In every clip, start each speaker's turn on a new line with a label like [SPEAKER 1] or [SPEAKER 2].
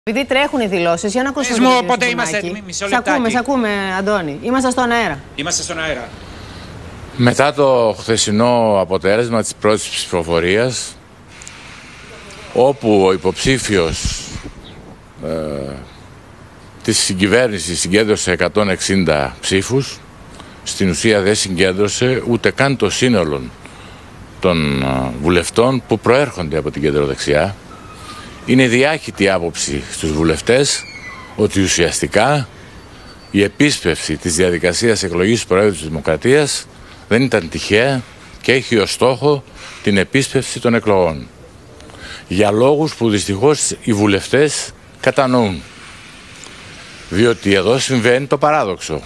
[SPEAKER 1] Επειδή τρέχουν οι δηλώσεις, για να ακούσουμε.
[SPEAKER 2] Πότε είμαστε έτοιμοι, μισό λεπτάκι.
[SPEAKER 1] Σ' ακούμε, Αντώνη. Είμαστε στον αέρα.
[SPEAKER 2] Είμαστε στον αέρα.
[SPEAKER 3] Μετά το χθεσινό αποτέλεσμα της πρώτης ψηφοφορίας, όπου ο υποψήφιος της συγκυβέρνησης συγκέντρωσε 160 ψήφους, στην ουσία δεν συγκέντρωσε ούτε καν το σύνολο των βουλευτών που προέρχονται από την κεντροδεξιά. Είναι διάχυτη άποψη στους βουλευτές ότι ουσιαστικά η επίσπευση της διαδικασίας εκλογής του Προέδρου της Δημοκρατίας δεν ήταν τυχαία και έχει ως στόχο την επίσπευση των εκλογών. Για λόγους που δυστυχώς οι βουλευτές κατανοούν. Διότι εδώ συμβαίνει το παράδοξο.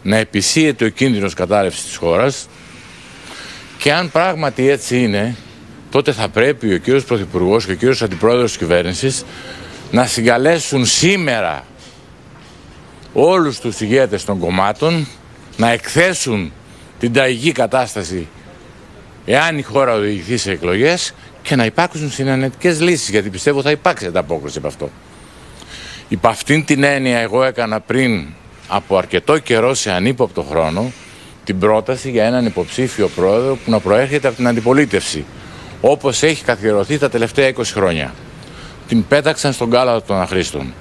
[SPEAKER 3] Να επισύεται ο κίνδυνος κατάρρευσης της χώρας και αν πράγματι έτσι είναι, τότε θα πρέπει ο κύριος Πρωθυπουργός και ο κύριος Αντιπρόεδρος της κυβέρνησης να συγκαλέσουν σήμερα όλους τους ηγέτες των κομμάτων να εκθέσουν την τραγική κατάσταση εάν η χώρα οδηγηθεί σε εκλογές και να υπάρξουν συνενετικές λύσεις, γιατί πιστεύω θα υπάρξει ανταπόκριση από αυτό. Υπ' αυτήν την έννοια εγώ έκανα πριν από αρκετό καιρό σε ανύποπτο χρόνο την πρόταση για έναν υποψήφιο πρόεδρο που να προέρχεται από την αντιπολίτευση, όπως έχει καθιερωθεί τα τελευταία 20 χρόνια. Την πέταξαν στον κάλαθο των αχρήστων.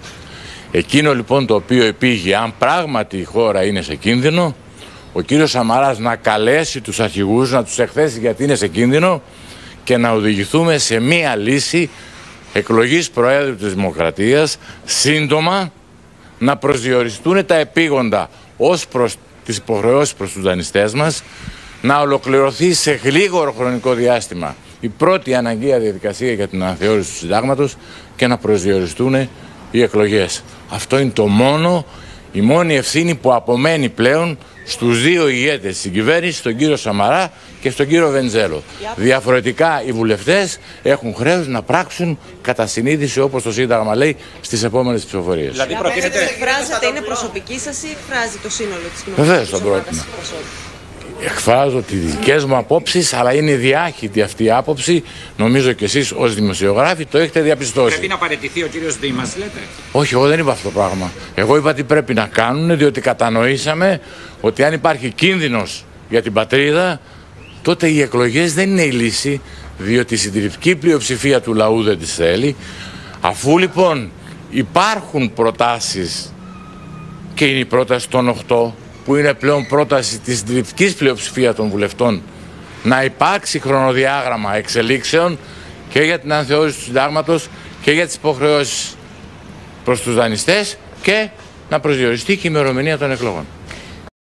[SPEAKER 3] Εκείνο λοιπόν το οποίο επήγε, αν πράγματι η χώρα είναι σε κίνδυνο, ο κύριος Σαμαράς να καλέσει τους αρχηγούς, να τους εκθέσει γιατί είναι σε κίνδυνο και να οδηγηθούμε σε μία λύση εκλογής Προέδρου της Δημοκρατίας, σύντομα να προσδιοριστούν τα επίγοντα ως προς τις υποχρεώσεις προς τους δανειστές μας, να ολοκληρωθεί σε γλίγορο χρονικό διάστημα η πρώτη αναγκαία διαδικασία για την αναθεώρηση του συντάγματος και να προσδιοριστούν οι εκλογές. Αυτό είναι η μόνη ευθύνη που απομένει πλέον στους δύο ηγέτες της κυβέρνησης, τον κύριο Σαμαρά και στον κύριο Βενιζέλο. Διαφορετικά οι βουλευτές έχουν χρέος να πράξουν κατά συνείδηση, όπως το Σύνταγμα λέει, στις επόμενες ψηφοφορίες.
[SPEAKER 4] Δηλαδή εκφράζεται, είναι προσωπική σας ή εκφράζει το σύνολο της κοινωνίας?
[SPEAKER 3] Βεβαίως τον πρότεινα. Εκφράζω τις δικές μου απόψεις, αλλά είναι διάχυτη αυτή η άποψη. Νομίζω και εσείς ως δημοσιογράφοι το έχετε διαπιστώσει.
[SPEAKER 2] Πρέπει να παραιτηθεί ο κύριος Δήμας, λέτε?
[SPEAKER 3] Όχι, εγώ δεν είπα αυτό το πράγμα. Εγώ είπα τι πρέπει να κάνουν, διότι κατανοήσαμε ότι αν υπάρχει κίνδυνος για την πατρίδα, τότε οι εκλογές δεν είναι η λύση, διότι η συντηρητική πλειοψηφία του λαού δεν τις θέλει. Αφού λοιπόν υπάρχουν προτάσεις, και είναι η πρόταση των 8, που είναι πλέον πρόταση της συντηρητικής πλειοψηφίας των βουλευτών, να υπάρξει χρονοδιάγραμμα εξελίξεων και για την αναθεώρηση του συντάγματος και για τις υποχρεώσεις προς τους δανειστές και να προσδιοριστεί και η ημερομηνία των εκλογών.